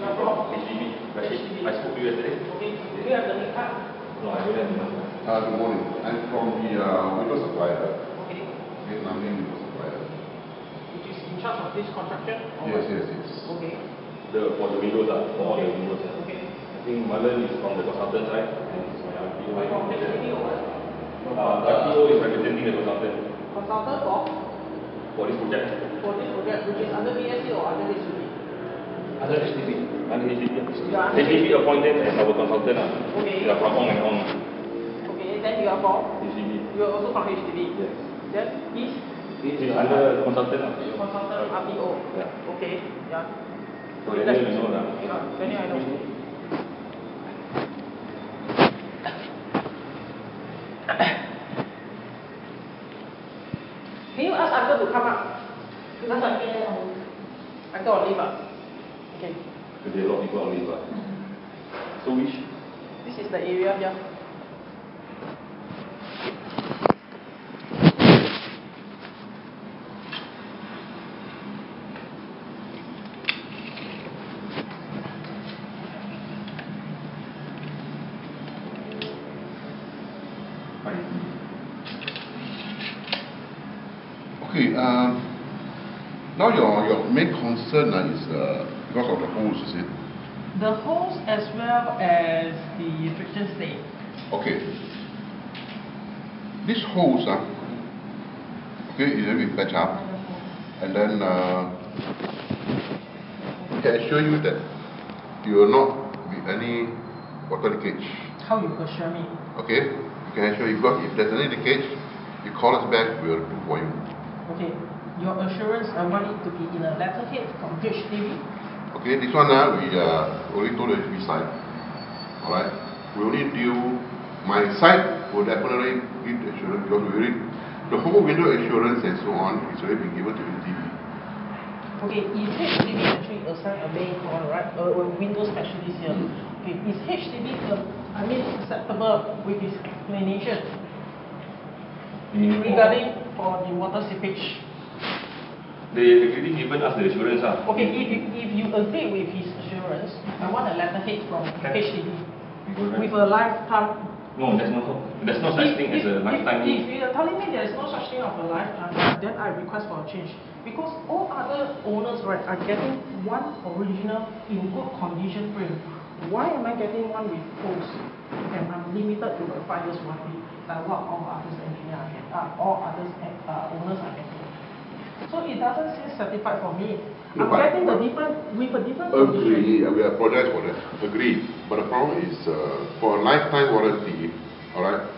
are from HDB. HDB. I spoke to you yesterday. Okay. Do you have the link card? No, I don't have the link card. Good morning. I'm from the window supplier. Okay. Vietnamese window supplier. Which is in charge of this construction? Yes. Okay. For the windows, for all the windows. Okay. I think Marlon is from the consultant side. And it's my RPO. Are you from HDB or what? RPO is representing the consultant. Consultant for this project. For this project, which is under BSC or under HDB? Under HDB. Under HDB. HDB appointed as our consultant. Okay. You are from on and on. Okay, then you are from? HDB. You are also from HDB? Yes. Then is under consultant. Consultant RPO. Yeah. Okay. Yeah. So then you know that. Yeah. Then I know. Can you ask Abdul to come up? Because Abdul on leave. Okay. Because there are a lot of people on leave. So which? This is the area here. Okay, now your main concern is because of the hose, is it? The hose as well as the friction stain. Okay. This hose, okay, is going to be patched up, and then I can assure you that you will not be any water leakage. How you assure me? Okay, you can assure you, because if there's any leakage, you call us back, we will do for you. Okay, your assurance, I want it to be in a letterhead from HDB. Okay, this one we only told the HDB side. Alright, we only deal, my side will definitely give the assurance because we already, the whole window assurance and so on is already been given to HDB. Okay, is HDB actually assigned a main call, right? A window specialist here. Okay, is HDB, acceptable with his explanation regarding for the water seepage? They already given us the assurance. Okay, if you agree with his assurance, I want a letterhead from HDB with a lifetime. No, there's no such thing as a lifetime. If you are telling me there is no such thing of a lifetime, then I request for a change. Because all other owners, right, are getting one original in good condition frame. Why am I getting one with holes and I'm limited to 5 years warranty, like what all others engineers all others owners are getting? So it doesn't seem certified for me. I'm getting the different with a different Agree, we apologize for that. Agree. But the problem is for a lifetime warranty, alright,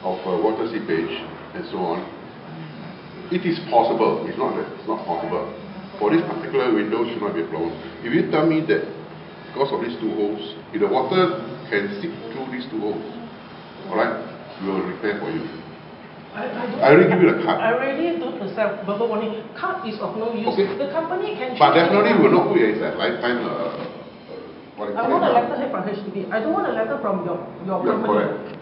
of water seepage and so on, it is possible. It's not that it's not possible. For this particular window should not be blown. If you tell me that because of these 2 holes, if the water can seep through these 2 holes, alright, we will repair for you. I already give you the card. I already don't accept verbal warning. Card is of no use. Okay. The company can. But definitely we will not put it as a lifetime. I want a letter from HDB. I don't want a letter from your company. Correct.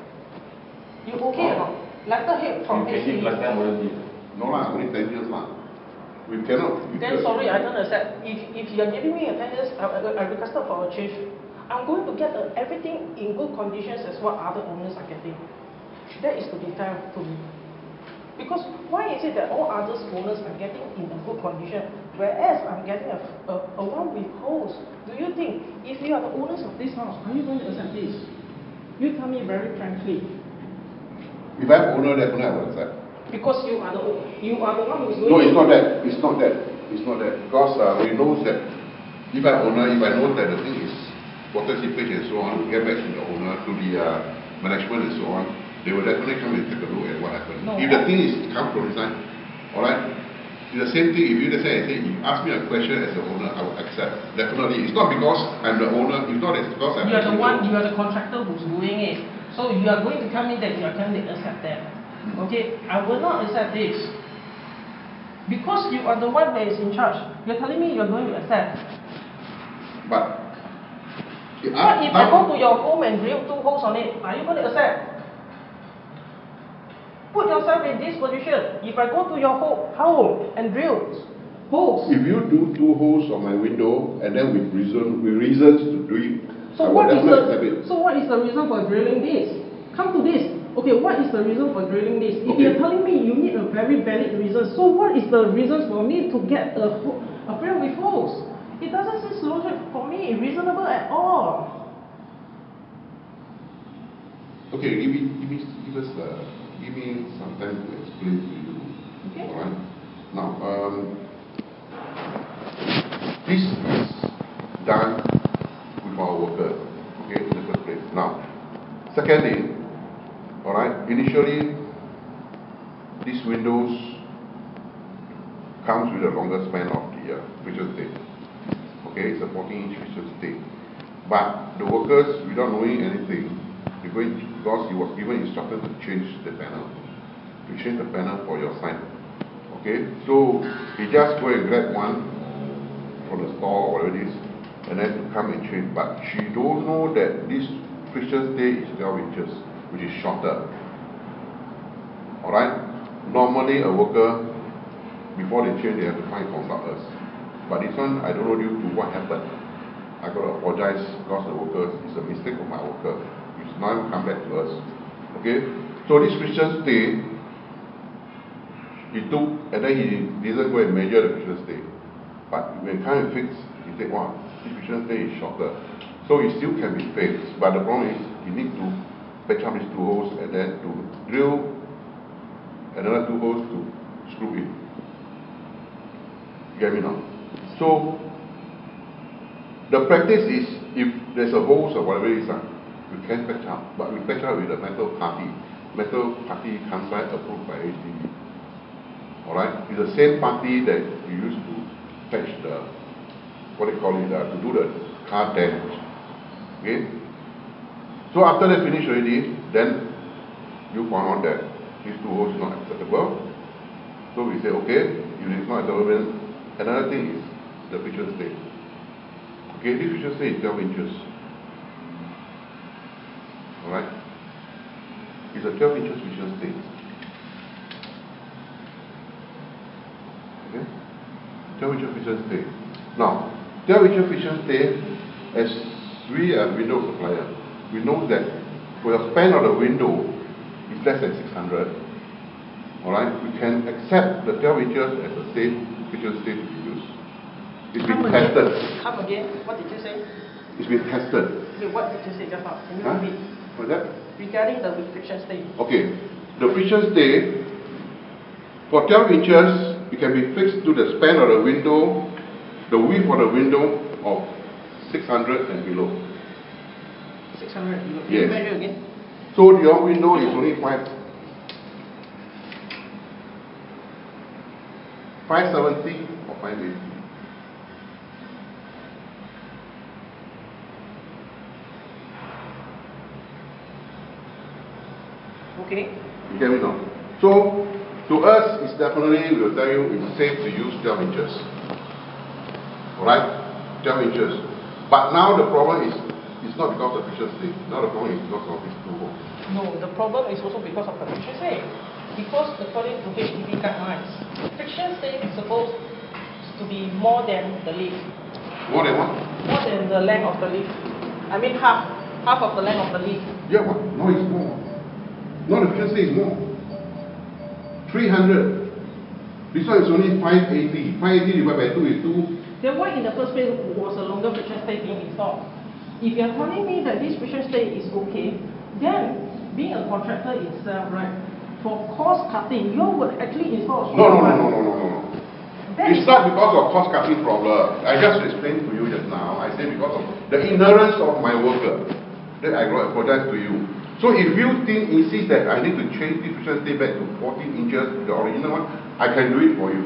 You okay or not? Letterhead from HDB. Lifetime warranty. No lah, only 10 years lah. We cannot. Then sorry, I don't accept. If you are giving me a 10 years, I requested for a change. I'm going to get everything in good conditions as what other owners are getting. That is to be fair to me. Because why is it that all other owners are getting in a good condition, whereas I'm getting a one with holes? Do you think, if you are the owners of this house, are you going to accept this? You tell me very frankly. If I'm owner, definitely I will accept. Because you are the one who is going. No, it's not that. It's not that. It's not that. Because we know that if I'm owner, if I know that the thing is water seepage and so on, we get back to the owner, to the management and so on. They will definitely come and take a look at what happened. No, if the thing is come from design, alright? It's the same thing. If you say, you ask me a question as the owner, I will accept. Definitely. It's not because I'm the owner, it's not because I'm you are the one, you are the contractor who's doing it. So you are going to tell me that you are going to accept that. Okay, I will not accept this. Because you are the one that is in charge. You're telling me you're going to accept. But if I go to your home and drill 2 holes on it, are you going to accept? Put yourself in this position. If I go to your home and drill holes. If you do 2 holes on my window and then with reasons to do it, So what is the reason for drilling this? Come to this. Okay, what is the reason for drilling this? If you're telling me you need a very valid reason, so what is the reason for me to get a frame with holes? It doesn't seem logic for me, reasonable at all. Okay, give me some time to explain to you. Okay. Alright? Now, this is done with our worker, okay, in the first place. Now, secondly, alright, initially, these windows comes with a longer span of the friction stay. Okay, it's a 14-inch friction stay. But the workers, without knowing anything, because he was given instructions to change the panel, for your site. Okay, so he just go and grab one from the store or whatever it is, and then to come and change. But she don't know that this friction stay is 12 inches, which is shorter. Alright, normally a worker, before they change, they have to find consult us. But this one, I don't know due to what happened. I got to apologize because the worker is a mistake of my worker. It's now come back to us. Okay? So this friction stay, he took, and then he didn't go and measure the friction stay. But when come and fix, he said, wow, this friction stay is shorter. So it still can be fixed. But the problem is, you need to patch up these 2 holes and then to drill another 2 holes to screw in. You get me now? So, the practice is, if there's a hole or whatever it is, we can patch up, but we patch up with a metal party. Metal party comes by approved by HDB. Alright? It's the same party that you use to patch the, what they call it, to do the car damage. Okay? So after they finish already, then you found out that these 2 holes are not acceptable. So we say, okay, if it's not acceptable, another thing is the friction stay. Okay, this friction stay is 12 inches. Alright? It's a 12 inches friction stay. Okay? 12 inches friction stay. Now, 12 inches friction stay, as we are window supplier, we know that for the span of the window is less than 600. Alright? We can accept the 12 inches as a safe friction stay to be used. It's been tested. Come again. What did you say? It's been tested. Okay, what did you say just now? Can you repeat? What's that? Regarding the friction stay. Okay. The friction stay, for 12 inches, it can be fixed to the span of the window, the width of the window of 600 and below. 600 and below. Can Yes. you measure again? So your window is only 570 or 580. Okay. You get me now? So, to us, it's definitely, we will tell you, it's safe to use 12 inches. Alright? 12 inches. But now the problem is, it's not because of the friction stay. Now the problem is because of these 2 holes. No, the problem is also because of the friction stay. Because according to HDB guidelines, friction stay is supposed to be more than the leaf. More than what? More than the length of the leaf. I mean half of the length of the leaf. Yeah, what? No, it's more. No, the friction stay is more. 300. This one is only 580. 580 divided by 2 is 2. Then why in the first place was a longer friction stay being installed? If you are telling me that this friction stay is okay, then being a contractor itself, right, for cost cutting, you would actually install a No. It's not because of cost cutting problem. I just explained to you just now. I say because of the ignorance of my worker. Then I apologize to you. So if you insist that I need to change the friction stay back to 14 inches, the original one, I can do it for you.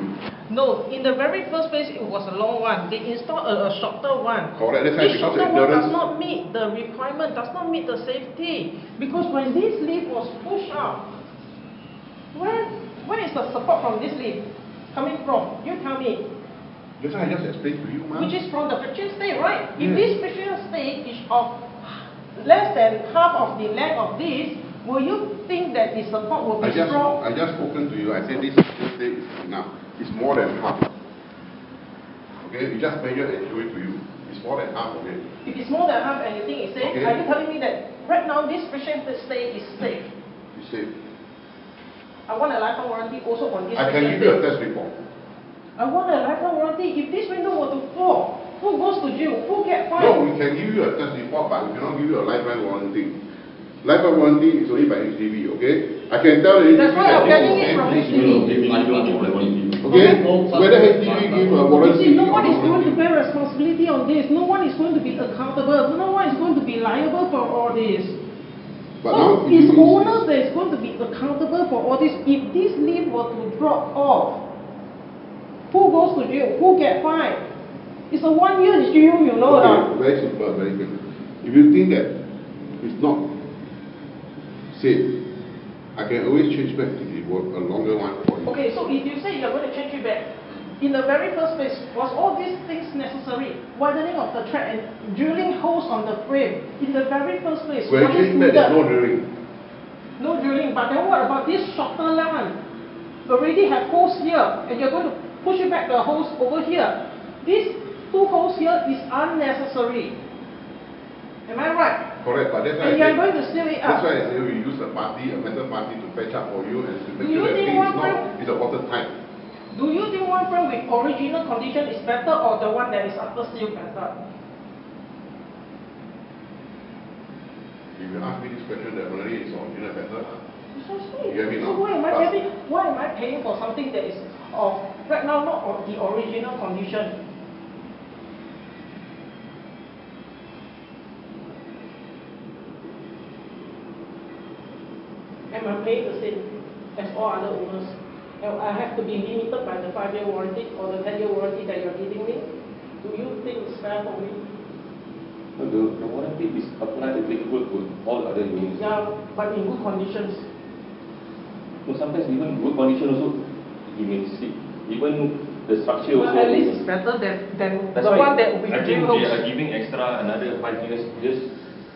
No, in the very first place, it was a long one. They installed a shorter one. Correct. This shorter one does not meet the requirement, does not meet the safety. Because when this leaf was pushed out, where is the support from this leaf coming from? You tell me. Just I just explained to you, ma'am. Which is from the friction stay, right? Yes. If this friction stay is of less than half of the length of this, will you think that the support will be strong? I just spoken to you. I said this friction stay is enough. It's more than half. Okay, we just measure and show it to you. It's more than half, okay? If it's more than half and you think it's safe, Okay. are you telling me that right now this patient stay is safe? It's safe. I want a lifetime warranty also on this I can patient give you a stay. test report. I want a lifetime warranty. If this window were to fall, who goes to jail? Who get fined? No, we can give you a test report, but we cannot give you a lifetime warranty. Lifetime warranty is only by HDB, okay? I can tell you. That's why I'm getting it from HDB. Okay? Whether HDB give a You warranty see, no or one is not going to warranty. bear responsibility on this. No one is going to be accountable. No one is going to be liable for all this. But So now, it's if you- owners that is going to be accountable for all this. If this leaf were to drop off, who goes to jail? Who get fined? It's a 1 year jail, you know that. Okay, very simple, very quick. If you think that it's not safe, I can always change back to the a longer one for you. Okay, so if you say you're going to change it back, in the very first place, was all these things necessary? Widening of the track and drilling holes on the frame. In the very first place, When was you it change back, there's no needed? drilling. No drilling, but then what about this shorter line? Already have holes here, and you're going to push it back the holes over here. These two holes here is unnecessary. Am I right? Correct, but that's why And I you're say, going to seal it that's up. why I say we use a metal party to patch up for you and to make Do you sure that think things one is frame- not, it's a watertight. Do you think one frame with original condition is better or the one that is after seal better? If you ask me this question, definitely it's original better. Precisely. You get me So now? why am I paying for something that is of right now not of the original condition? Am I paying the same as all other owners? And I have to be limited by the 5-year warranty or the 10-year warranty that you're giving me? Do you think it's fair for me? No, the warranty is applied applicable to all other units. Yeah, but in good conditions. So sometimes even good condition also, you may see, even the structure But also. at least it's better than That's the why one that will be I drill think they are holes. giving extra another 5 years just.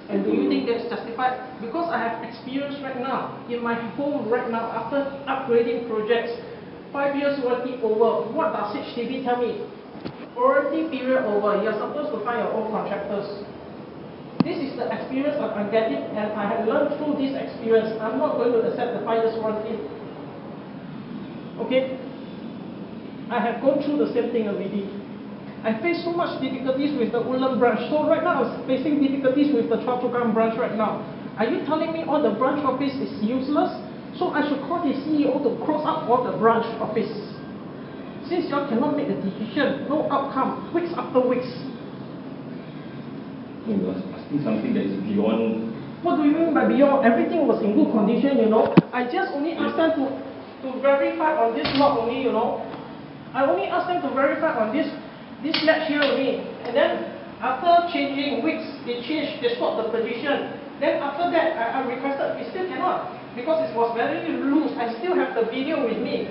And do you think that's justified? Because I have experience right now, in my home right now, after upgrading projects, 5 years warranty over, what does HDB tell me? Warranty period over, you're supposed to find your own contractors. This is the experience that I'm getting, and I have learned through this experience. I'm not going to accept the 5 years warranty. Okay? I have gone through the same thing already. I face so much difficulties with the Allan branch. So right now I'm facing difficulties with the Choa branch right now. Are you telling me all the branch office is useless? So I should call the CEO to close up all the branch office. Since you all cannot make a decision, no outcome, weeks after weeks. You are asking something that is beyond. What do you mean by beyond? Everything was in good condition, you know. I just only asked them to verify on this lot only, you know. I only asked them to verify on this latch here only. And then after changing weeks, they swapped the position. Then after that, I requested, it still cannot. Because it was very loose. I still have the video with me.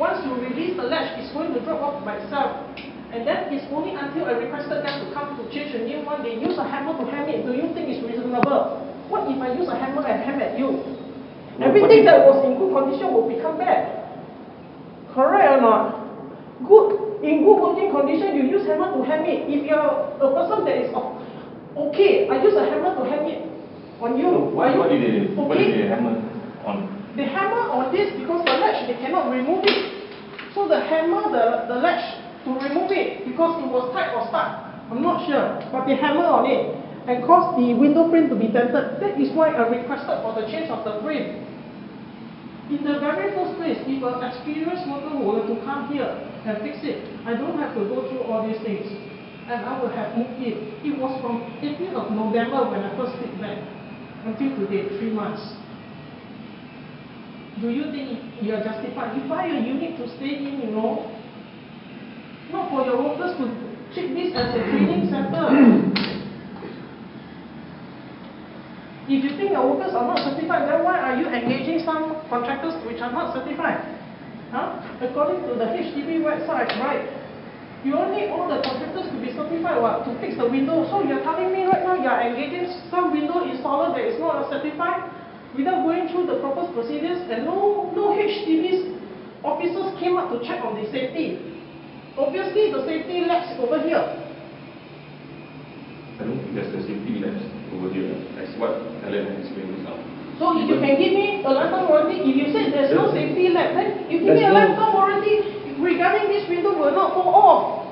Once you release the latch, it's going to drop off by itself. And then it's only until I requested them to come to change a new one, they use a hammer to ham it. Do you think it's reasonable? What if I use a hammer and ham at you? No, Everything that was in good condition will become bad. Correct or not? In good working condition, you use hammer to ham it. If you're a person that is okay, I use a hammer to ham it on you. No, what did they hammer on? They hammer on this because the latch, they cannot remove it. So the hammer, the latch to remove it because it was tight or stuck. I'm not sure, but they hammer on it and cause the window frame to be dented. That is why I requested for the change of the frame. In the very first place, if an experienced worker were to come here and fix it, I don't have to go through all these things. And I would have moved it. It was from 18th of November when I first did that until today, 3 months. Do you think you are justified? You buy a unit to stay in, you know. Not for your workers to treat this as a training center. If you think your workers are not certified, then why are you engaging some contractors which are not certified? Huh? According to the HDB website, right? You only need all the contractors to be certified to fix the window. So you're telling me right now you're engaging some window installer that is not certified without going through the proper procedures, and no HDB's officers came up to check on the safety. Obviously, the safety latch is over here. I don't think there's a safety latch over here. That's what Allan explained just now. So if you can give me a lifetime warranty, if you say there's no safety latch, then you give me a lifetime warranty regarding this window will not go off.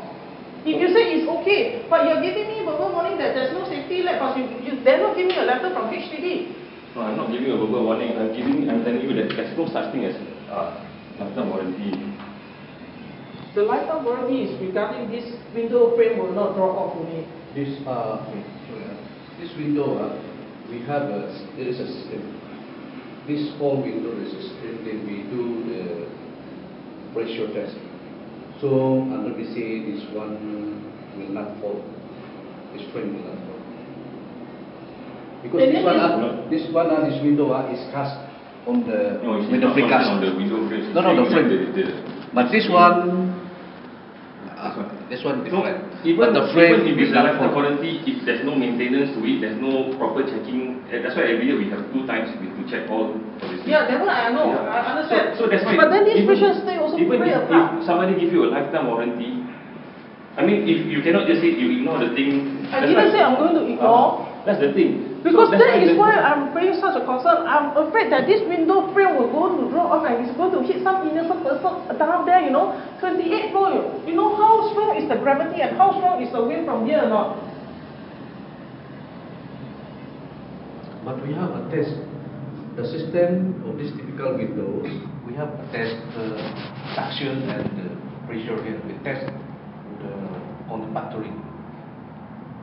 If you say it's okay, but you're giving me verbal warning that there's no safety latch, but you dare not give me a letter from HDB. No, I'm not giving you a verbal warning. I'm telling you that there's no such thing as lifetime warranty. The lifetime warranty is regarding this window frame will not drop off only. This this window, we have there is a system. This whole window is a system. Then we do the pressure test. So under we say this one will not fall. This frame will not fall. Because this window is cast on the with the precast. On the window frame. No, the frame. But this one. This one different. Even the frame if it's is a not lifetime warranty, if there's no maintenance to it, there's no proper checking. That's why every year we have 2 times to check all policies. Yeah, that one I know. Yeah. I understand. So that's why. But then this pressure stay also even play a part. if somebody give you a lifetime warranty, I mean, if you cannot just say you ignore the thing. I didn't say I'm going to ignore. That's the thing. Because so that is why I'm bringing such a concern. I'm afraid that this window frame will go to drop off and it's going to hit some innocent person down there, 28th floor. You know how strong is the gravity and how strong is the wind from here or not? But we have a test. The system of these typical windows, we have a test the suction and the pressure here. We test on the factory.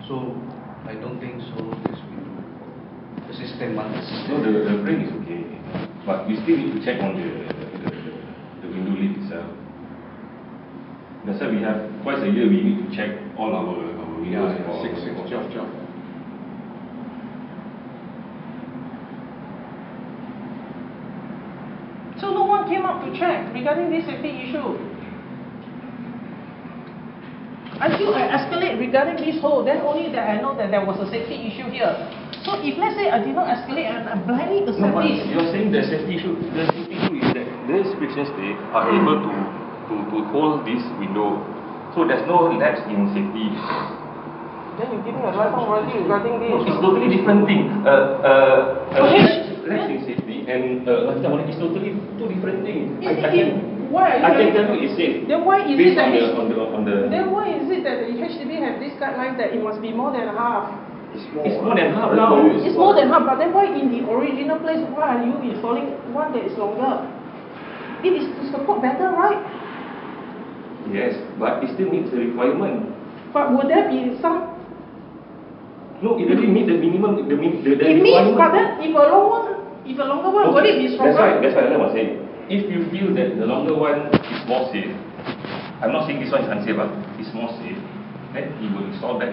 So I don't think so. This window, the system and the system. No, the frame is okay, but we still need to check on the window lid itself. That's why we have twice a year we need to check all our windows. Yeah, 6, 12. So no one came up to check regarding this safety issue. Until I escalate regarding this hole, then only that I know that there was a safety issue here. So if let's say I did not escalate and I blindly accept No, but this. you're saying the safety issue. The safety issue is that these friction stays are able to hold this window. So there's no lapse in safety. Then you give me a lifetime warranty regarding this. It's totally different thing. Lapse in safety and lifetime warranty is totally 2 different things. I can tell you it's safe. Then why is it that Then why is it that the HDB have this guideline that it must be more than half? It's more than half. No, it's more than half. But then why in the original place, why are you installing one that is longer? It is to support better, right? Yes, but it still meets the requirement. But would there be some? No, it doesn't meet the minimum. The it means, but then if a longer one, would it be stronger? That's why I was saying. If you feel that the longer one is more safe, I'm not saying this one is unsafe, but it's more safe, then he will install that.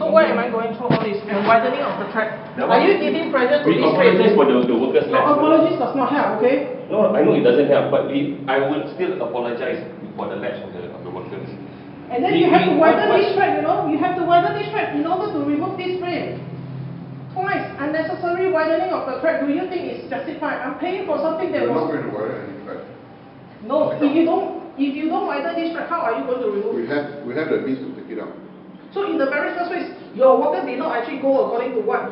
So why am I going through all this and widening of the track? Are you giving pressure to we this apologize for the workers' Your apologies does not help, okay? No, I know it doesn't help, but I will still apologize for the latch of the workers. And then you have to widen this track, You have to widen this track in order to remove this frame. Twice unnecessary widening of the track. Do you think it's justified? I'm paying for something that We're was. not going to widen any track. No, if you don't widen this track, how are you going to remove it? We have the means to take it out. So in the very first place, your worker did not actually go according to what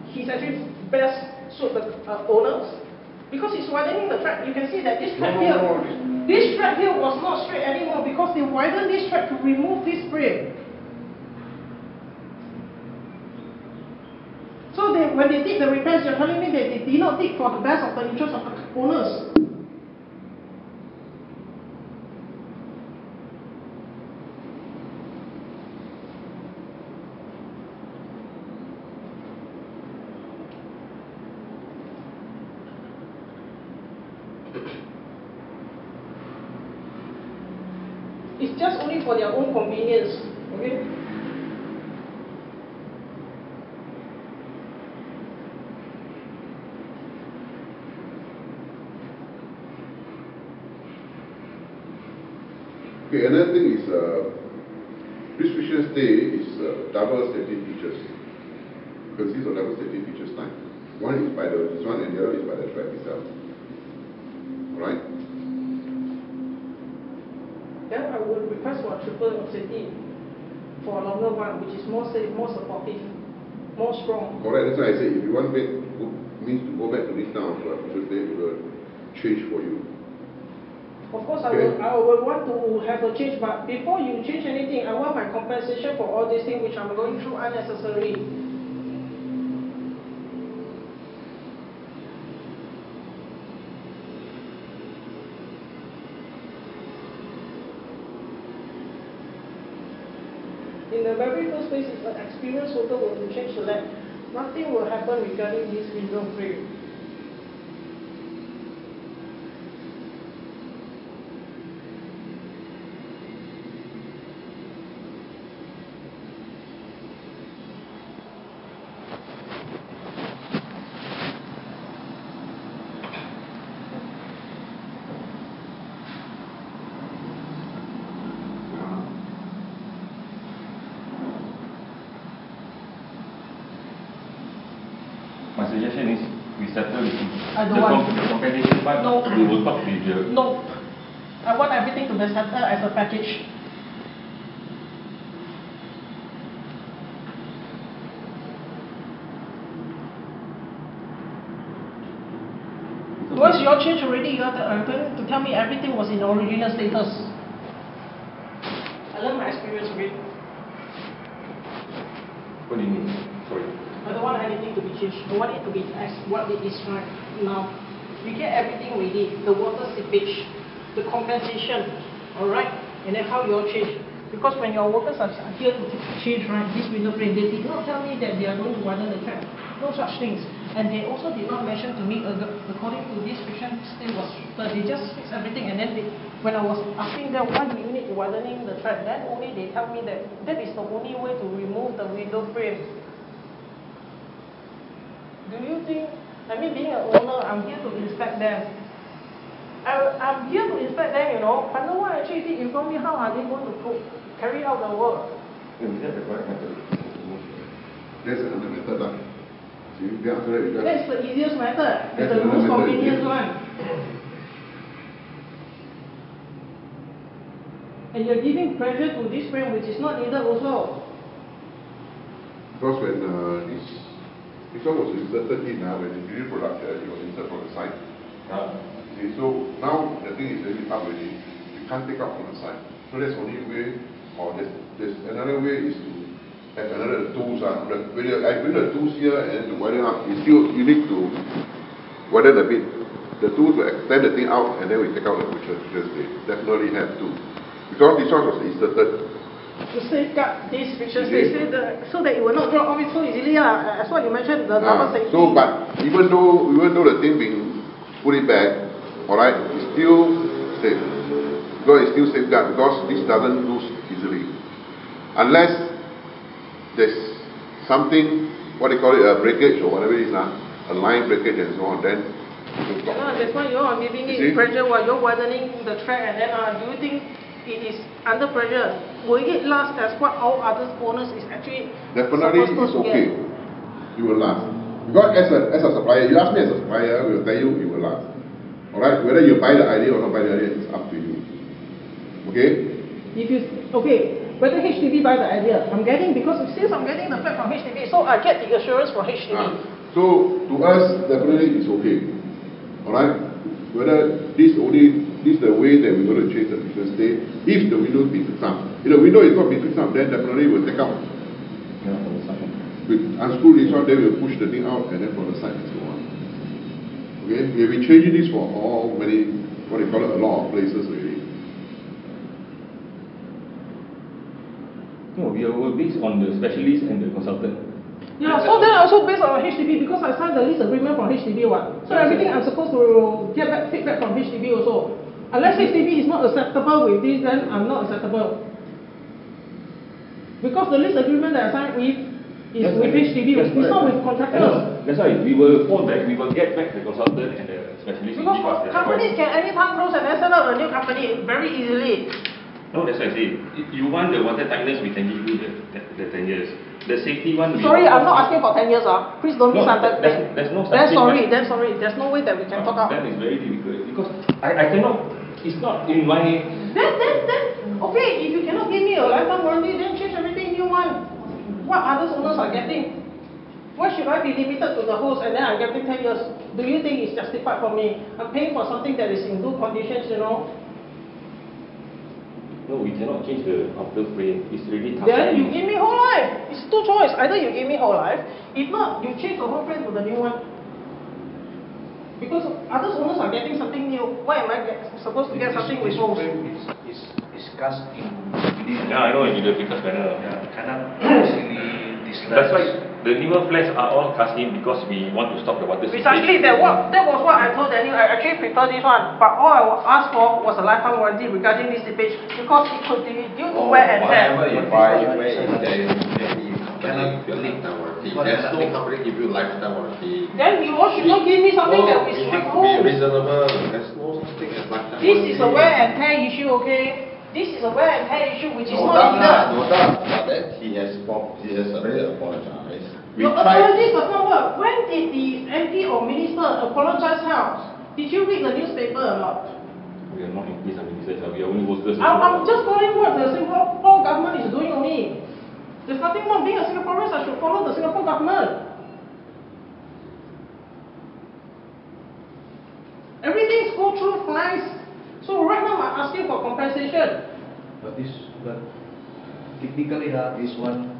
he's actually best suit the owners, because he's widening the track. You can see that this track this track here was not straight anymore because they widened this track to remove this frame. So when they did the repairs, you're telling me that they did not dig for the best of the interest of the owners. It's just only for their own convenience, okay? Okay, another thing is this friction stay is double safety features. Consists of double safety features time. One is by this one and the other is by the track itself. Alright? I would request for a triple of safety for a longer one, which is more safe, more supportive, more strong. Correct, that's why I say if you want means to go back to this kind of feature state, we will change for you. Of course, I would want to have a change, but before you change anything, I want my compensation for all these things which I'm going through unnecessarily. In the very first place, if an experienced worker were to change the latch, nothing will happen regarding this window frame. My suggestion is we settle the compensation part. No. We will talk with the... No. I want everything to be settled as a package. Once you all change already, you are going to tell me everything was in the original status. I learned my experience with it. What do you mean? Sorry. I don't want anything to be changed. I want it to be as what it is right now. We get everything ready. The water seepage, the compensation, alright? And then how you all change. Because when your workers are here to change, right, this window frame, they did not tell me that they are going to widen the track. No such things. And they also did not mention to me, according to this fiction, still was but they just fix everything. And then when I was asking them, why do you need widening the track, then only they tell me that that is the only way to remove the window frame. Do you think, I mean, being an owner, I'm here to inspect them. I'm here to inspect them, you know, but no one actually did inform me how are they going to carry out the work. Is that the correct method? That's another method. That's the easiest method. That's the most convenient one. And you're giving pressure to this frame which is not needed also. Because when this one was inserted in, when the new product it was inserted from the side. Okay, so now the thing is really up already. You can't take out from the side. So that's the only way, or there's another way is to have another tools. When I bring the tools here and to widen up, you need to widen a bit. The tools will extend the thing out and then we take out the feature state. Definitely have to. Because this one was inserted. To safeguard this friction state so that it will not drop off so easily. As what you mentioned, the double safety. So, but even though the thing being put it back, alright, it's still safe. Because it's still safeguard because this doesn't lose easily. Unless there's something, what they call it, a breakage or whatever it is, a line breakage and so on, then you can stop. That's why you are giving it pressure while you're widening the track, and then do you think it is under pressure? Will it last as what all other owners is actually definitely it's okay. It will last. Because as a supplier, you ask me as a supplier, we will tell you it will last. Alright? Whether you buy the idea or not buy the idea, it's up to you. Okay? Whether HDB buy the idea, I'm getting, because since I'm getting the flat from HDB, so I get the assurance from HDB. So to us, definitely it's okay. Alright? Whether this the way that we're going to change the feature state, if the window is being fixed up. If the window is not being fixed up, then definitely we'll take out. With unscrew this one, then we'll push the thing out and then from the side and so on. Okay? We have been changing this for all many, what they call it, a lot of places already. No, we are based on the specialist and the consultant. Yeah, so then also based on HDB because I signed the lease agreement from HDB one. So everything I'm supposed to get feedback from HDB also. Unless HDB is not acceptable with this, then I'm not acceptable. Because the lease agreement that I signed with is with HDB, it's not with contractors. That's why we will fall back, we will get back the consultant and the specialist. Because companies can anytime close and then set up a new company very easily. No, that's why I say, if you want the watertightness, we can give you the 10 years. The safety one... Sorry, I'm not asking for 10 years. Please don't misunderstand. There's no Then sorry. There's no way that we can talk out. That is very difficult. Because I cannot It's not in my... Then, okay, if you cannot give me a lifetime warranty, then change everything new one. What others owners are getting? Why should I be limited to the hose and then I'm getting 10 years? Do you think it's justified for me? I'm paying for something that is in good conditions, you know? No, we cannot change the outer frame. It's really tough. Then you give me whole life. It's two choices. Either you give me whole life, if not, you change the whole frame to the new one. Because other owners are getting something new. Why am I supposed to get something with holes? Is cast in within. Yeah, I know, in the precast panel. Yeah, cannot easily dislodge. That's why the newer flats are all cast in because we want to stop the water seepage. Precisely, that was what I told Daniel. I actually prefer this one. But all I was asked for was a lifetime warranty regarding this seepage because it could be due to wear and tear. Whatever you buy, there Cannot lifetime warranty. There's no company give you lifetime warranty. Then you all should not give me something that is it with has to be holes. reasonable. There's no such thing as lifetime This warranty. is a wear and tear issue, okay? This is a wear and tear issue which is No not doubt, needed. no doubt. But then he has already apologized. Your apology does not work. When did the MP or minister apologize how? Did you read the newspaper or not? We are not in peace and ministers, we are only workers. I'm just following what the Singapore government is doing only. There's nothing wrong being a Singaporean, I should follow the Singapore government. Everything's go through flies. So right now I'm asking for compensation. But technically this one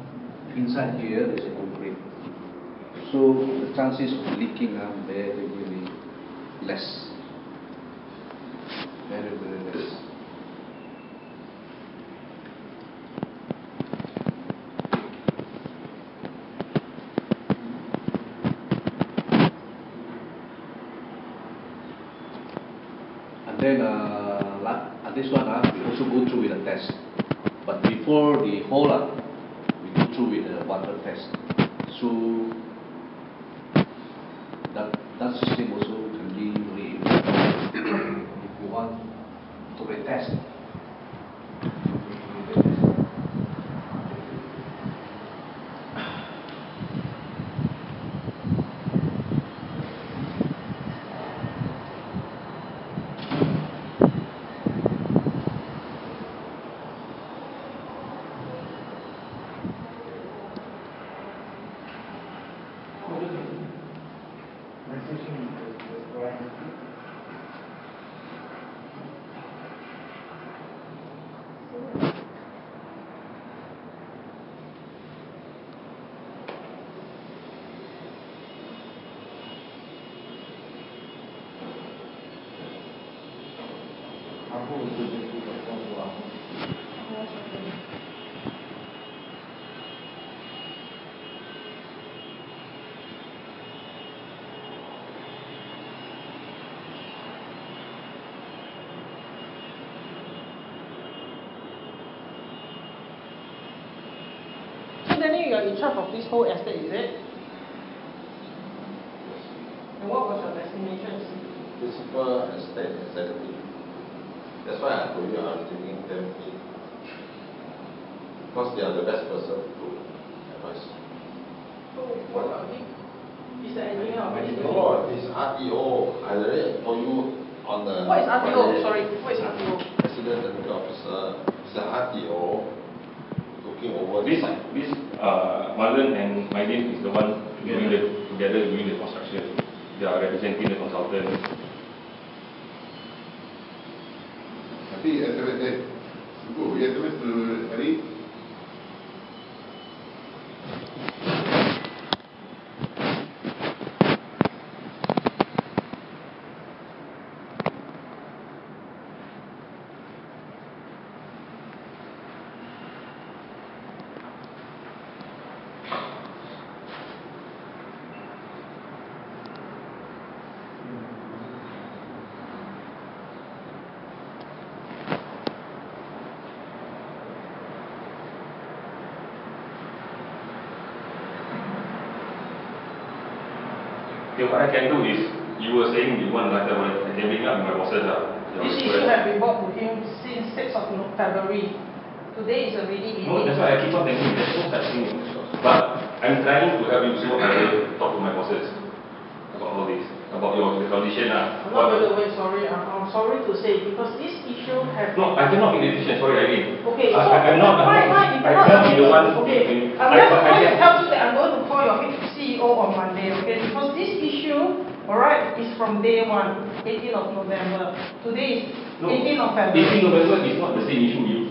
inside here is a concrete. So the chances of leaking are very, very less. Very, very less. And then this one we also go through with a test. But before the whole we go through with the water test. So that system also can be reinstalled if you want to retest. Danny, you are in charge of this whole estate, is it? And what was your destination? Principal estate executive. That's why I told you I'm thinking them in. Because they are the best person to advise. So what about me? Is the engineer already doing it? No, it's RTO. I already told you on the... What is RTO? Sorry, what is RTO? Resident Technical Officer. It's the RTO looking over This the site. Marlon and my name is the one together doing the construction. They are representing the consultant. Nanti SMS Yuko, SMS tu hari. Okay, what I can do is, you were saying you want like I can bring up my bosses. This issue has been brought to him since 6th of February. Today is already No, that's why I keep on telling you, there's no such thing. But I'm trying to help you so I will talk to my bosses about all this. about the condition. I'm not going to wait, sorry. I'm sorry to say, because this issue has... No, I cannot make the decision, sorry, Irene. Okay, so I'm not be the one... Okay, I'm just going to tell you that I'm going to call your CEO on Monday, okay? Because this issue, alright, is from day 1, 18th of November. Today is 18th of February. 18th November is not the same issue.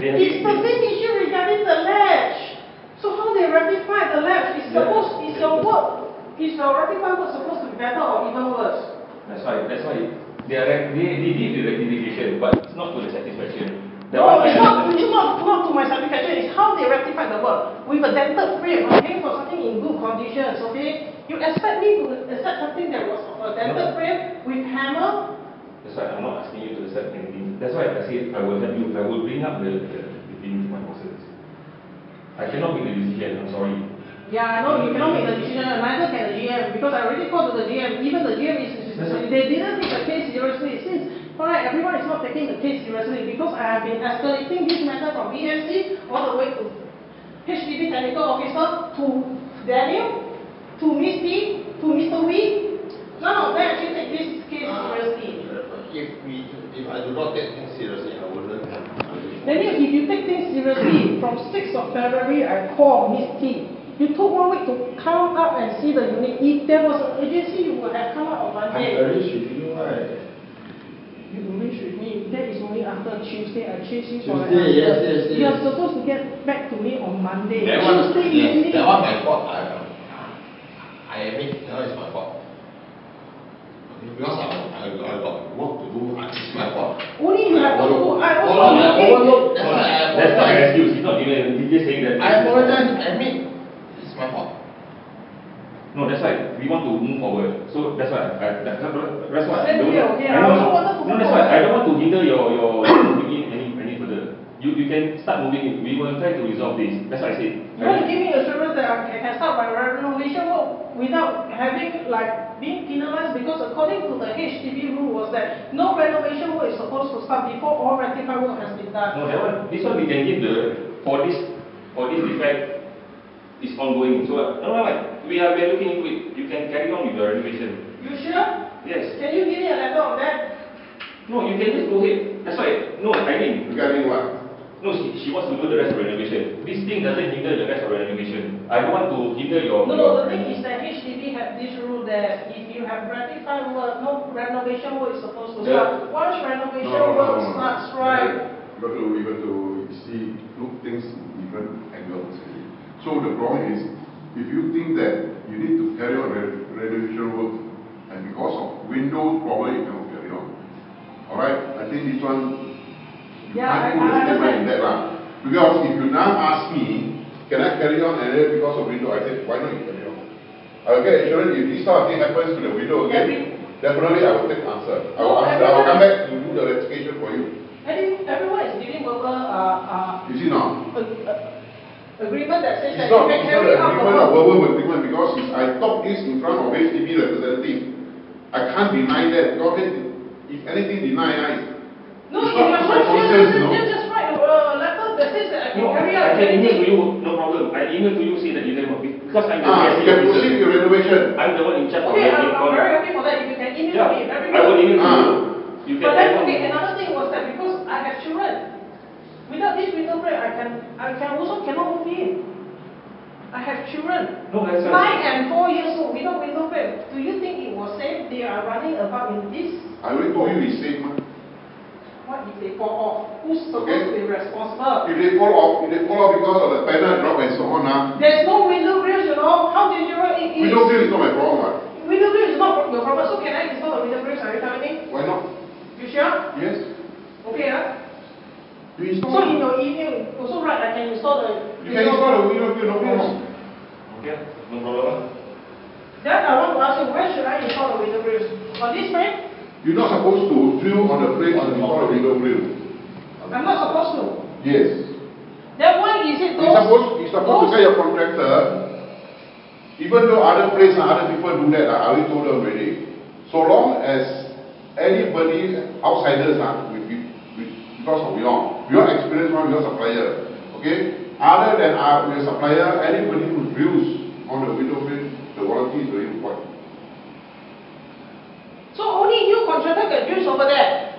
It's the same issue regarding the latch. So how they rectify the latch? It's supposed, it's your work. Is your rectified work supposed to be better or even worse? That's why they did the rectification, but it's not to the satisfaction. No, it's not to my satisfaction. It's how they rectify the work. With a dented frame, I'm paying for something in good conditions, okay? You expect me to accept something that was of a dented frame with hammer? That's why I'm not asking you to accept anything. That's why I said I will help you. I will bring up the thing to my bosses. I cannot make the decision, I'm sorry. Yeah, I know you cannot make the decision, neither can the GM, because I already called to the GM. Even the GM they didn't take the case seriously. Since everyone is not taking the case seriously, because I have been escalating this matter from BSC all the way to HDB technical officer, to Daniel, to Miss T, to Mr. Wee. None of them actually take this case seriously. If I do not take things seriously, I wouldn't have. Daniel, if you take things seriously, from 6th of February, I called Miss T. You took 1 week to come up and see the unit. If there was an agency, you would have come up on Monday. I arranged with you, right? You arranged with me. That is only after Tuesday. I chased you for Tuesday, yes. You are supposed to get back to me on Monday. That one, Tuesday evening. that one my fault. I admit that one is my fault. Because I got work to do, it's my fault. Only you have to do. I overlook. That's not an excuse. He's not even. He's just saying that. I apologize. I admit it's my fault. No, that's why we want to move forward. So that's why that's why. Then we are okay. I I also wanted to no, that's why I don't want to hinder your moving in any further. You can start moving in. We will try to resolve this. That's what I said. You want to give me assurance that I can start my renovation work without having being penalized, because according to the HDB rule was that no renovation work is supposed to start before all rectified work has been done. No, that one. This one we can give for this defect is ongoing. So we are looking into it. You can carry on with your renovation. You sure? Yes. Can you give me a letter of that? No, you can just go ahead. That's why. No, I mean. Regarding what? No, she wants to do the rest of the renovation. This thing doesn't hinder the rest of the renovation. I don't want to hinder your... No, the thing is that HDB have this rule that if you have rectified work, no renovation work is supposed to start. Once renovation work starts, right? You got to see, look things in different angles. So the problem is, if you think that you need to carry on renovation work, and because of windows problem you cannot carry on. Alright, I think this one, you can't put a statement in that lah. Because if you now ask me, can I carry on and then because of window, I said, why not you carry on? I will get assurance if this sort of thing happens to the window again, definitely I will take answer. I will come back to do the rectification for you. Everyone is giving verbal You see now? agreement that says It's that not you can an carry out agreement or verbal agreement, because I talked this in front of HDB representative. I can't deny that. If anything deny, no, it's if not you're my not conscience, sure, then just write a letter that says that I can carry out I can email to anything. you, no problem. I email to you, say that you can work because I'm the you can proceed with your renovation. I'm the one in charge of Okay, the I'm very happy for that. If you can email me, very I will email to you. You can But then, okay, another thing was that because I have children, without this window frame, I can also cannot move in. I have children, No, that's 9 and 4 years old, without window frame. Do you think it was safe? They are running about in this. I will told you it's safe, man. What if they fall off? Who's supposed to be responsible? If they fall off because of the panel drop and so on now. There's no window grills, you know. How dangerous it is. Window grill is not my problem, what? Window grill is not your problem. So can I install a window grills? Are you telling me? Why not? You sure? Yes. Okay, You install. So in your email, also write I can install the. You can install a window grill, no problem. Okay, no problem. Then I want to ask you, where should I install the window grills? On this frame? You're not supposed to drill on the frame and install a window grill. I'm not supposed to. Yes. Then why is it those? You're supposed to tell your contractor, even though other places and other people do that, I already told them already. So long as anybody, outsiders, because of your experience from your supplier, okay? Other than our supplier, anybody who drills on the window frame, the warranty is very important. contractor get used over there.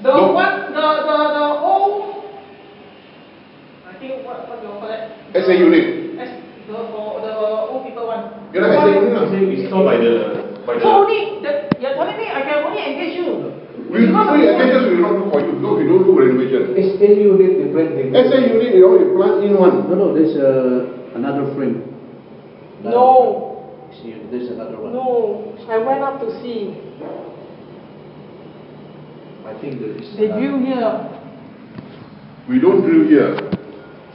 The No. one, the old, I think what do you call that? SA unit. The old people one. You know, SA unit. Installed by the So only, you're telling me I can only engage you? We engage we will not do for you. No, we don't do renovation. SA unit, they blend. SA unit, you plug in one. No, there's another frame. No. See, there's another one. No, I went up to see. I think there is. They drill here. We don't drill here.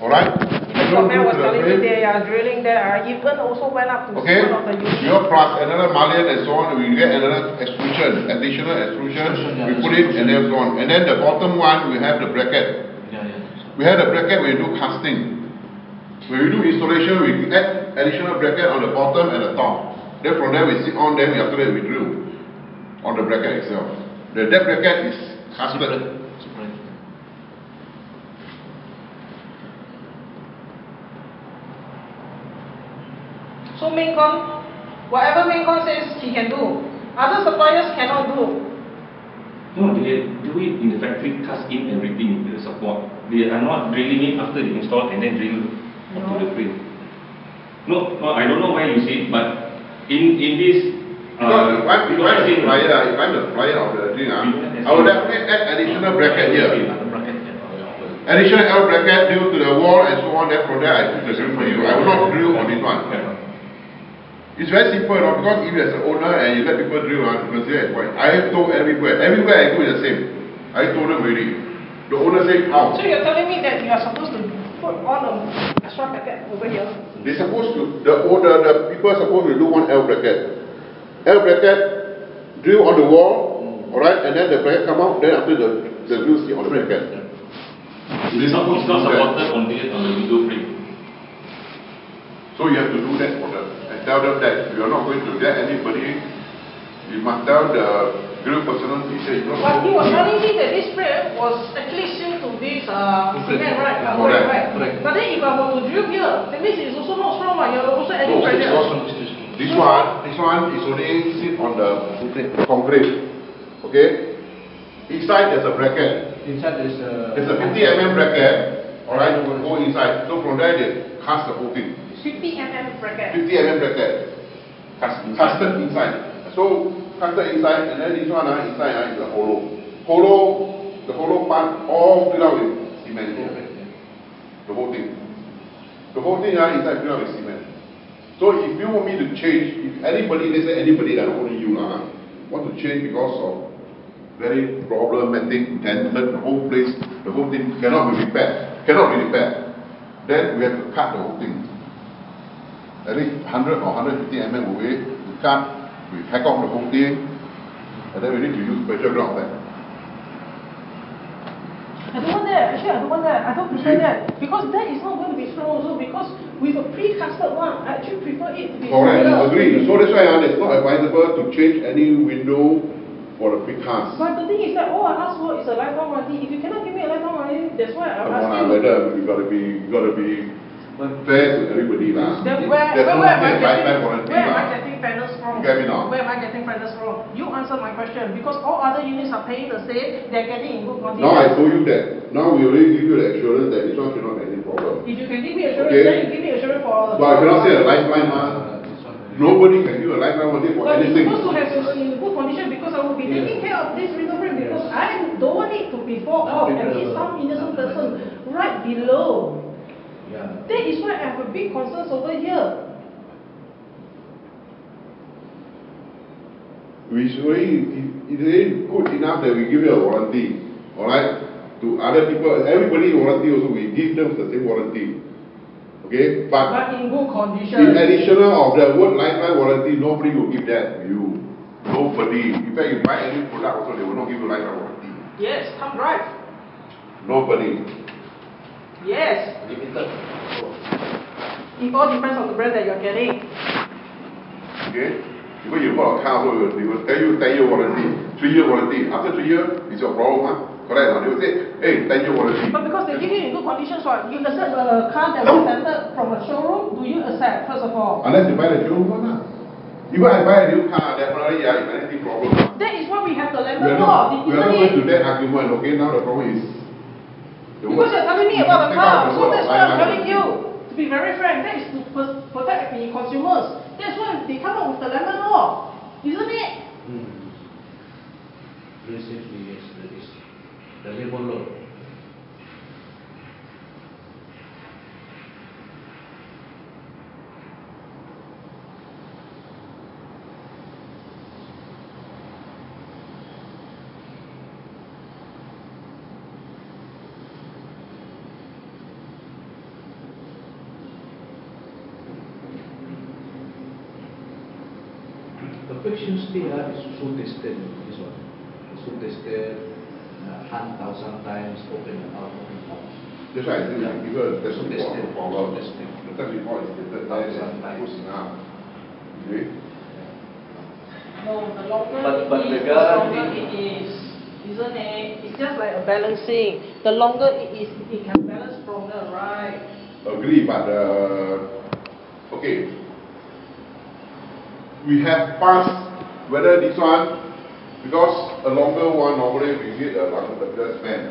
Alright? The man was telling me they are drilling there. I even also went up to Okay? see one of the units. You plus another Marlon and so on, we get another extrusion, additional extrusion, we put it and then so on. And then the bottom one, we have the bracket. We have the bracket when we do casting. When we do installation, we add additional bracket on the bottom and the top. Then from there we sit on, then after that we drill on the bracket itself. That bracket is casted. So Maincon, whatever Maincon says he can do, other suppliers cannot do. No, they do it in the factory, cast in everything, the support. They are not drilling it after they install and then drill onto the frame. No, I don't know why you say it, but in this... If I'm the supplier of the thing, I will definitely add additional bracket here. Additional L bracket due to the wall and so on, then from there I put the drill for you. I will not drill on this one. It's very simple, because if you as an owner and you let people drill, consider it point. I have told everywhere I go is the same. I told them already. The owner said how. So you're telling me that you are supposed to put on an extra bracket over here? They're supposed to, the people are supposed to do one L bracket. L bracket, drill on the wall, alright, and then the bracket come out, then after the drill sit on the bracket. It's not supported on the window frame. So you have to do that for them and tell them that you are not going to get anybody. You must tell the drill personnel to say you're not. But he was telling me that this frame was actually sealed to this cement, right? Correct. But then if I were to drill here, that means it's also not strong, right? You're also adding pressure. This one is only sit on the concrete. Okay? Inside there's a bracket. Inside there's a 50 mm bracket. Alright, will go inside. So from there they cast the whole thing. 50 mm bracket. 50 mm bracket. Casted inside. So casted inside, and then this one inside is a hollow. The hollow part all filled out with cement. The whole thing. The whole thing inside filled out with cement. So if you want me to change, if anybody, they say anybody, not only you want to change because of very problematic, dented, the whole place, the whole thing cannot be repaired. Then we have to cut the whole thing. At least 100 or 150 mm away, we cut, we hack off the whole thing, and then we need to use special ground there. I don't want that. Actually, I don't want that. I don't prefer that. Because that is not going to be strong also. Because with a pre-casted one, I actually prefer it to be correct, stronger. agree. So that's why it's not advisable to change any window for the precast. But the thing is that all I ask for is a lifetime warranty. If you cannot give me a lifetime warranty, that's why I'm asking. Whether you gotta be fair to everybody lah. Then where am I getting fairness from? You get me now? Where am I getting fairness from? You answer my question. Because all other units are paying the same, they're getting in good condition. Now I told you that. Now we already give you the assurance that this one should not have any problem. If you can give me assurance, Okay. then you give me assurance for... But I cannot say a lifeline Nobody can give a lifeline warranty for but anything. But it's supposed to have in good condition because I will be taking care of this window frame because I don't want it to be fall off and hit some innocent person right below. Yeah. That is why I have a big concern over here. It's really good enough that we give you a warranty. Alright? To other people, everybody warranty also, we give them the same warranty. Okay? But in good condition. In additional of the word lifetime warranty, nobody will give that to you. Nobody. In fact, you buy any product also, they will not give you lifetime warranty. Yes, come right. Nobody. Yes. Limited. It all depends on the brand that you're getting. Okay? Because you bought a car, they will tell you 10-year warranty, 3-year warranty. After 3 years, it's your problem, huh? Correct? They will say, hey, 10-year warranty. But because they give you in good condition, so you accept a car that was rented from a showroom, do you accept, first of all? Unless you buy the showroom one. Even I buy a new car, definitely, if anything problem. That is why we have the landed law, we are not isn't going to it? that argument, okay? Now the problem is... Because you're telling me about the car, so that's why I'm telling you. To be very frank, that is to protect the consumers. That's why they come up with the landed law, isn't it? Recently, yes, that is the labor law. The friction stay is so tested, this one. So tested 100,000 times, open and out, open and out. That's why I think people that's So the tested. problem. So tested. The time before is the third time push enough. Okay? No, the longer But it is, the the stronger guarantee- it is, isn't it? It's just like a balancing. The longer it is, it can balance stronger, right? Agree, but okay. We have passed whether this one, because a longer one normally we get a bigger span,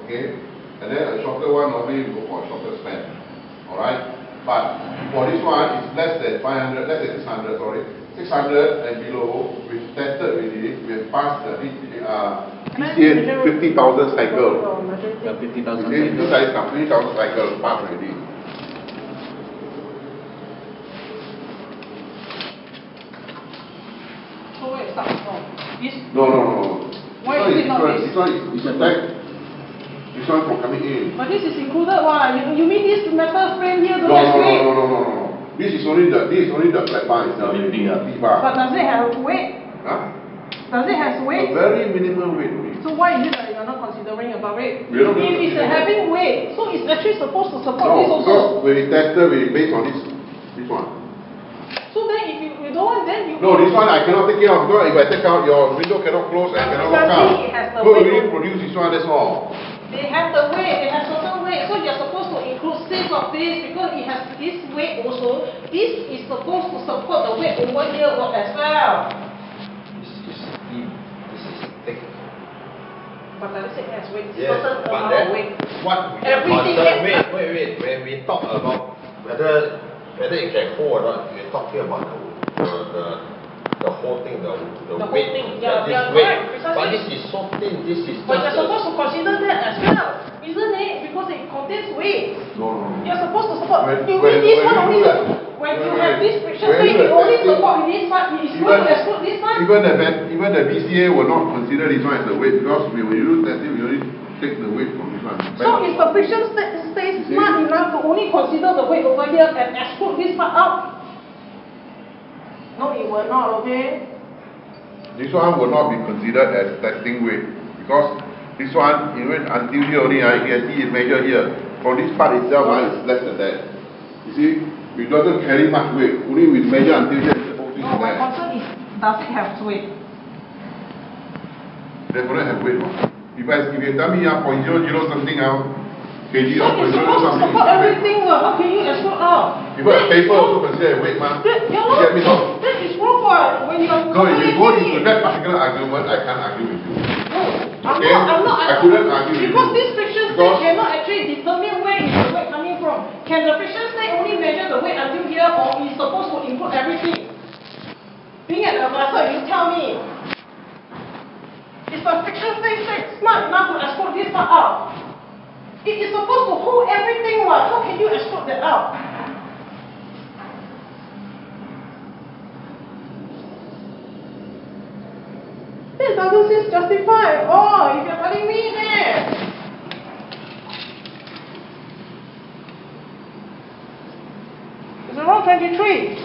okay, and then a shorter one normally we go for a shorter span, all right. But for this one, it's less than 500, less than 600, sorry, 600 and below. We've tested already. We have passed the PCA 50,000 cycle. 50,000 This size 50,000 cycle passed already. So where it starts from? This, No. Why is it not this? This one is a tag. This one from coming in. but this is included, why? You mean this metal frame here don't No. have weight? This is only the flat bar itself. T-bar. But does it have weight? Huh? Does it have A weight? very minimum weight only. So why is it that you're not considering about it? We don't If it's consider. having weight, so it's actually supposed to support this No, also. because when we tested, we based on this one. So then if you don't want, then you... No, this one I cannot take it out because if I take out, your window cannot close and cannot lock out. It has the So we weight. need to produce this one, that's all. They have the weight, they have certain weight, so you're supposed to include 6 of this because it has this weight also. This is supposed to support the weight over here as well. This is thin, this is thick. But does it has weight? Yes, Certain but amount then of weight. what we are Everything concerned, gets- wait, when we talk about whether it can hold or not, we're talking about the whole thing, the whole weight, thing, yeah, this yeah, weight. correct, precisely. But this is so thin, this is But you're just supposed to consider that as well, isn't it? Because it contains weight. No. You're supposed to support. When- You when- mean this when one you only do that- when you when- have this friction when weight, you it only testing- support this one, it's going to exclude this one. Even the BCA will not consider this one as a weight because when you do testing, we only take the weight from this one. So if the friction stays smart enough to only consider the weight over here and exclude this part out? No, it will not, okay? This one will not be considered as testing weight because this one, even until here only, you can see it measure here. From this part itself, it's less than that. You see, it doesn't carry much weight. Only we measure until here, the whole thing No, is my there. concern is, does it have weight? They don't have weight. If you tell me 0.00 something kg So or it's 0.00 supposed to something, support everything, how can you exclude out? even a paper also consider weight, man. Yeah, You get me, no? that is wrong what? When you are No, if you go into calculating it. that particular argument, I can't argue with you. No, Okay? I'm not I couldn't argue with because you. this friction state Because- cannot actually determine where is the weight coming from. Can the friction state only measure the weight until here or is supposed to include everything? Being an advisor, you tell me. Is the friction state smart enough to exclude this part out? It is supposed to hold everything what? How can you exclude that out? That doesn't seem justified. Oh, if you're telling me that. It's around 23.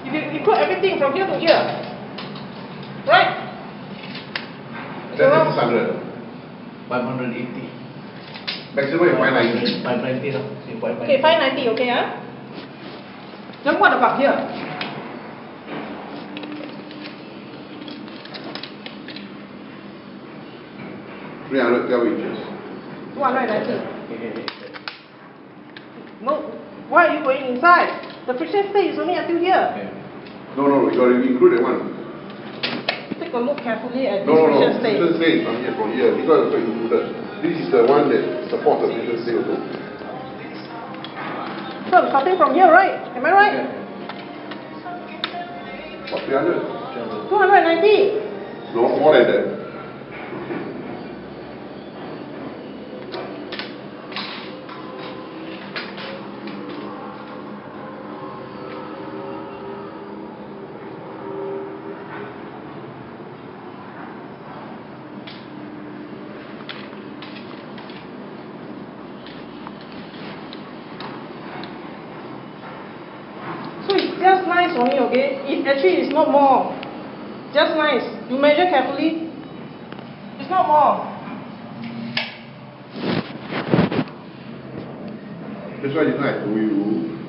If you include everything from here to here. Right? It's That's around 600. 580. Maximum is 590. 590 now. See, 590. okay, 590, okay, huh? Then what about here? Three 312 inches. 290. Okay. No, why are you going inside? The friction state is only until here. Okay. No, we got to include that one. Take to look carefully at this No, precious state. business day from here, because it's included. This is the one that supports the business day also. So starting from here, right? Am I right? What's the other? 290. No, more than that. Just nice only, okay? It actually is not more. Just nice. You measure carefully. It's not more. That's why I told you.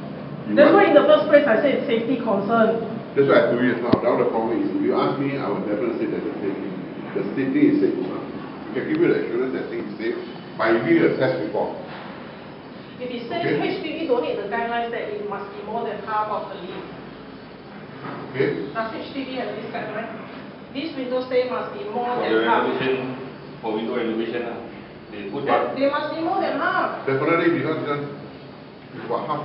That's why in the first place I said safety concern. That's why I told you just now. Now the problem is, if you ask me, I would definitely say that the safety is safe. I can give you the assurance that thing is safe by giving you a test report. If it says HDB don't need the guidelines that it must be more than half of the lead. Okay? Does HDB have this guideline? This window stay must be more For than the half. renovation, for window renovation, they put that. They must be more than half. Definitely, because it's about half.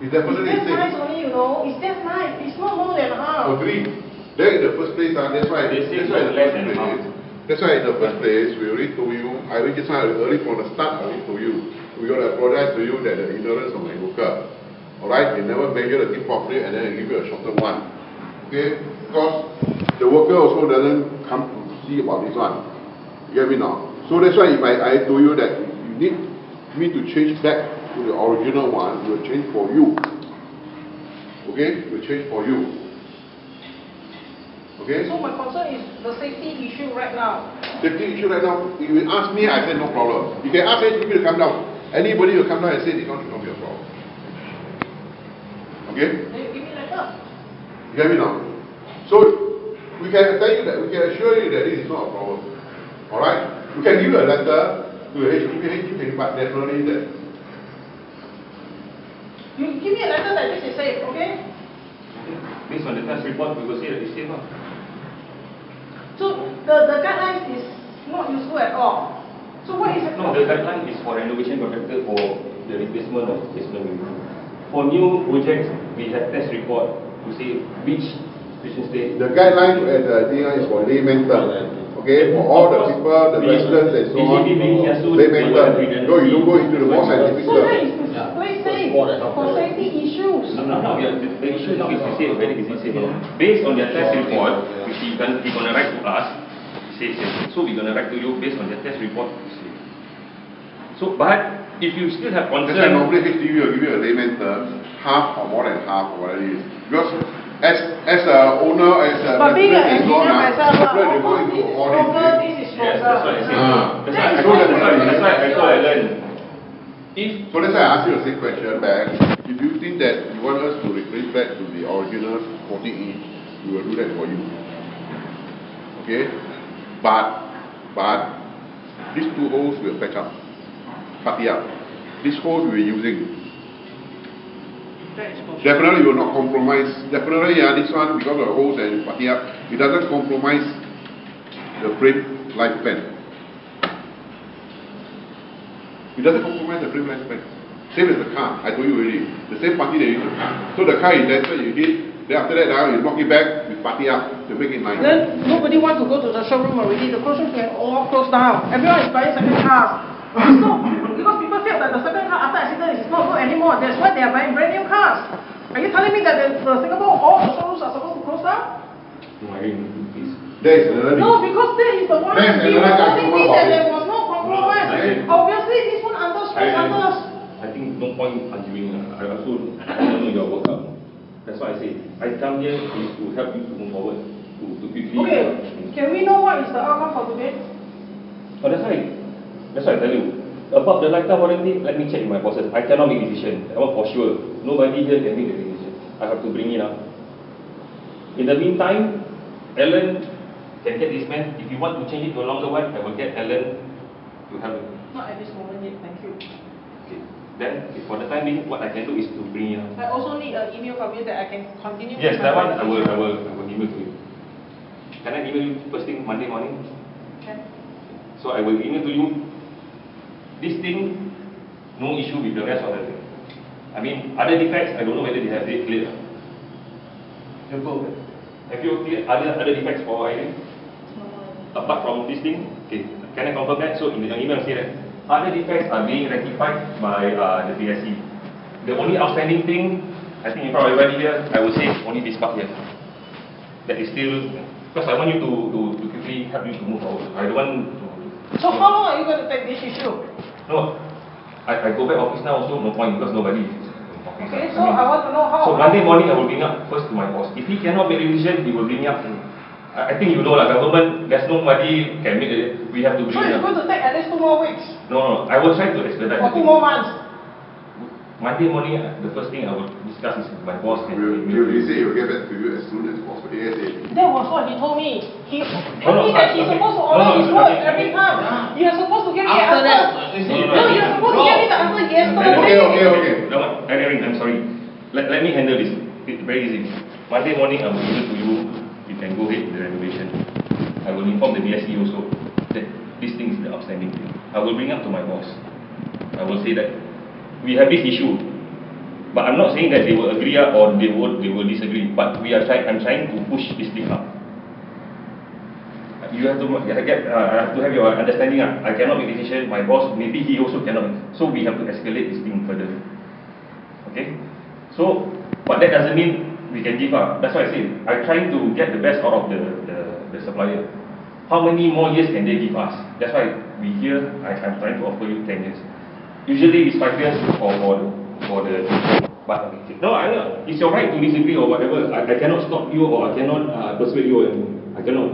It's definitely It's just safe. nice only, you know. It's just nice. It's not more than half. Agree. Then in the first place, that's why They say that's why in the less first than half. place, that's why in the first place we already told you, I already just early from the start, I already told you, we got to apologize to you that the ignorance of my worker. Alright, they never measure the thing properly and then they give you a shorter one. Okay? Because the worker also doesn't come to see about this one. You get me now? So that's why if I told you that you need me to change back to the original one, we'll change for you. Okay? We'll change for you. Okay? So my concern is the safety issue right now. Safety issue right now, if you ask me, I say no problem. You can ask HDB to come down. Anybody will come down and say this one should not be a problem. Okay? Then you give me letter. You get me now? So, we can tell you that, we can assure you that this is not a problem. Alright? We can give you a letter to the HDB, but definitely that. You give me a letter that this is safe, okay? Based on the test report, we will say that it's safe. So the guidelines is not useful at all. So what is it? No, the guideline is for renovation contractor for the replacement of basement window. For new projects, we have test report to say which stage. The guideline at the thing is for layman term. Okay, for all the people, the residents and so on, layman term. No, you don't go into the more scientific So that term. is play safe for safety issues. No, the issue now is to say very easy safe. Based on their test report, which he gonna write to us, he says safe. So we're gonna write to you based on their test report. So, but if you still have That's why concern, normally HDB will give you a layman term, half or more than half or whatever it is. Because as a owner, as a But being an resident and so on, engineer myself, they go into this is audit. stronger, this is yes, that's what I say. Ah. That's why I told Allan. If So that's why I asked you the same question back. If you think that you want us to replace back to the original 14-inch, we will do that for you. Okay? But these two holes will patch up. Putty up. These holes we are using. Definitely will not compromise. Definitely, this one, because of the holes and putty up, it doesn't compromise the frame lifespan. It doesn't compromise the frame lifespan. Same as the car, I told you already. The same putty they use the car. So the car is dented, you hit, then after that you knock it back with putty up to make it nice. Then nobody wants to go to the showroom already. The showroom can all close down. Everyone is buying second cars. So, because people feel that the second car after accident is not good anymore. That's why they are buying brand new cars. Are you telling me that the Singapore, all the showrooms are supposed to close down? no, I mean, please. There is another No, because that is the one There's he was another telling me that there was no compromise. No, Obviously, this one under stress under. I think no point arguing. I also don't know your work out. That's why I say I come here is to help you to move forward, to quickly. Okay, can we know what is the outcome for today? Oh, that's why I tell you. About the lifetime warranty, let me check with my bosses. I cannot make decision. That one for sure. Nobody here can make the decision. I have to bring it up. In the meantime, Allan can get this man. If you want to change it to a longer one, I will get Allan to help you. Not at this moment yet, thank you. Okay. Then, for the time being, what I can do is to bring it up. I also need an email from you that I can continue. Yes, with that my one I will email to you. Can I email you first thing Monday morning? Okay. So I will email to you. This thing, no issue with the rest of the thing. I mean, other defects, I don't know whether they have it clear. Yuko. Have you clear other defects for Irene? Apart from this thing, okay, can I confirm that? So in the email say that other defects are being rectified by the BSC. The only outstanding thing, I think in front of everybody here, I would say only this part here. That is still, because I want you to quickly help you to move forward. I don't want to. So how long are you going to take this issue? No, I go back office now also, no point because nobody is in office. Okay, so I want to know how. So Monday morning I will bring up first to my boss. If he cannot make a decision, he will bring me up. I think you know lah, government, there's nobody can make it. We have to bring So it's up. going to take at least 2 more weeks? No, I will try to expedite. Or 2 more months? Monday morning, the first thing I will discuss is with my boss. You say you'll get back to you as soon as possible, ASAP. That was what he told me. He told No, me that he's okay. supposed to order his No, work okay. every time. You're supposed to give me an After answer. that, No, you're supposed to give me the answer yesterday. Okay. No, Irene, I'm sorry. Let me handle this. It's very easy. Monday morning, I will email to you. You can go ahead with the renovation. I will inform the BSC also that this thing is the outstanding thing. I will bring up to my boss. I will say that we have this issue. But I'm not saying that they will agree or they will disagree. But I'm trying to push this thing up. You have to I have to have your understanding. I cannot make decision. My boss, maybe he also cannot. So we have to escalate this thing further. Okay. So, but that doesn't mean we can give up. That's why I say I'm trying to get the best out of the supplier. How many more years can they give us? That's why I'm trying to offer you 10 years. Usually it's 5 years for the but no, I know it's your right to disagree or whatever. I cannot stop you or I cannot persuade you, and I cannot.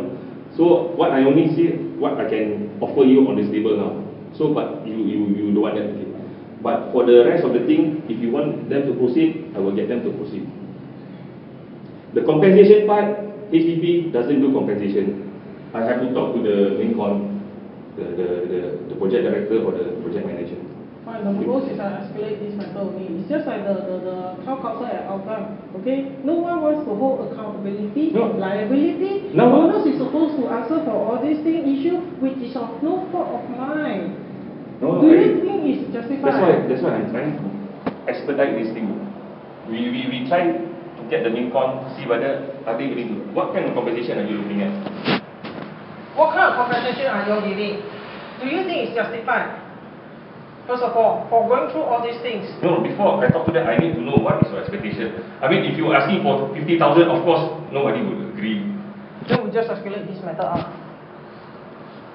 So what I only say, what I can offer you on this table now. So but you don't want that, okay. But for the rest of the thing, if you want them to proceed, I will get them to proceed. The compensation part, HDB doesn't do compensation. I have to talk to the main con, the project director or the project manager. Fine, the most is I escalate this matter only. It's just like the town council at Allan, okay? No one wants to hold accountability, liability. No. Homeowners is supposed to answer for all these things issue, which is of no fault of mine. No, Do you think it's justified? That's why I'm trying to expedite this thing. We try to get the main con, see whether are they willing to. What kind of compensation are you looking at? What kind of compensation are you giving? Do you think it's justified? First of all, for going through all these things. No, before I talk to them, I need to know what is your expectation. I mean, if you're asking for 50,000, of course, nobody would agree. Then we just escalate this matter up.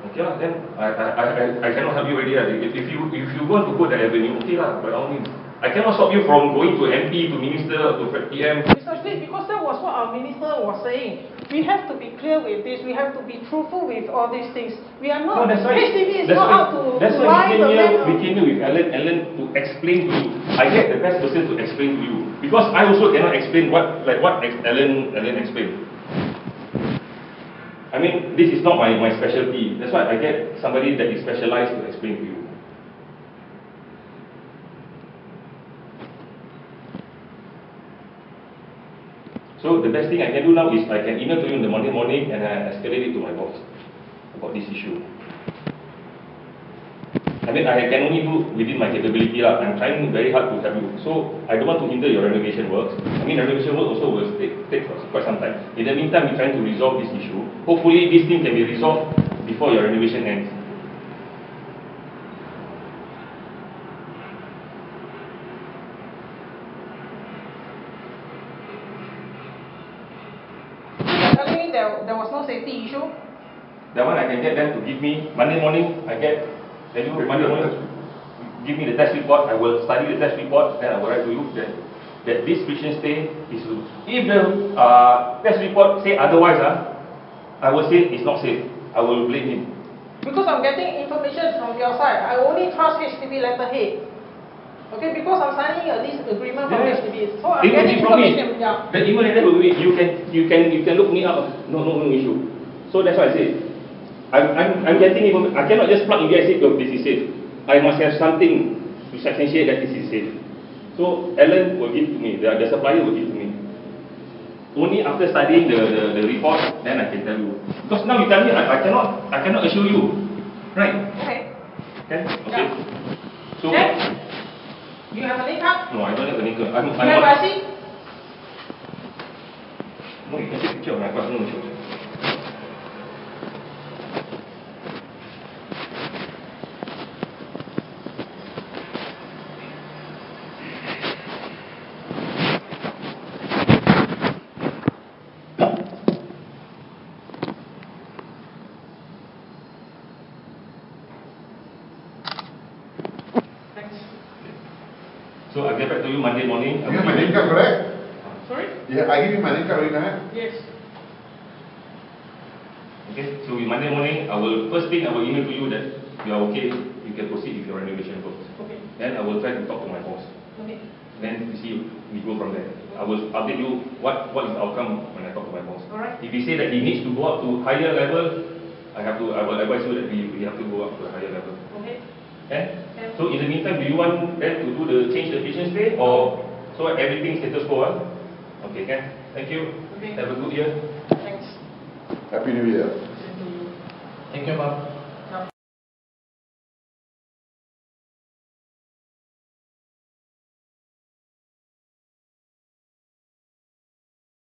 Okay lah, then I cannot help you already. If you want to go that avenue, okay lah, by all means. I cannot stop you from going to MP, to Minister, to PM. Precisely, because that was what our Minister was saying. We have to be clear with this, we have to be truthful with all these things. We are not, HDB is not out to lie the man. We came here with Allan to explain to you. I get the best person to explain to you. Because I also cannot explain what Allan explained. I mean, this is not my specialty. That's why I get somebody that is specialized to explain to you. So the best thing I can do now is I can email to you in the Monday morning and I escalate it to my boss about this issue. I mean, I can only do within my capability lah. I'm trying very hard to help you. So I don't want to hinder your renovation works. I mean, renovation work also will take quite some time. In the meantime, we're trying to resolve this issue. Hopefully, this thing can be resolved before your renovation ends. There was no safety issue? That one I can get them to give me Monday morning. Monday morning, give me the test report. I will study the test report. Then I will write to you that this friction stay is. If the test report say otherwise, I will say it's not safe. I will blame him. Because I'm getting information from your side. I only trust HDB letterhead. Okay, because I'm signing a lease agreement from HDB. So I'm getting information. Yeah. The email letter will be, you can look me up. No issue. So that's why I say I'm getting information. I cannot just plug in there and say, oh, this is safe. I must have something to substantiate that this is safe. So Allan will give to me. The supplier will give to me. Only after studying the report, then I can tell you. Because now you tell me, I cannot assure you. Right? Okay. Okay? Okay. Yeah. So, Okay. You have a link up? no, I don't have a nickel. You have Rasid? No, you can take a picture of my class, no issue. So I'll get back to you Monday morning. You have my name card, correct? Sorry? Yeah, I give you my name card right now. Yes. Okay, so Monday morning, first thing I will email to you that you are okay, you can proceed with your renovation works. Okay. Then I will try to talk to my boss. Okay. Then we go from there. I will update you what is the outcome when I talk to my boss. Alright. If he say that he needs to go up to higher level, I will advise you that we have to go up to a higher level. Okay. Okay? So in the meantime, do you want them to change the efficient stay or so everything status quo? Okay, okay. Thank you. Okay. Have a good year. Thanks. Happy New Year. Thank you. Thank you, Bob.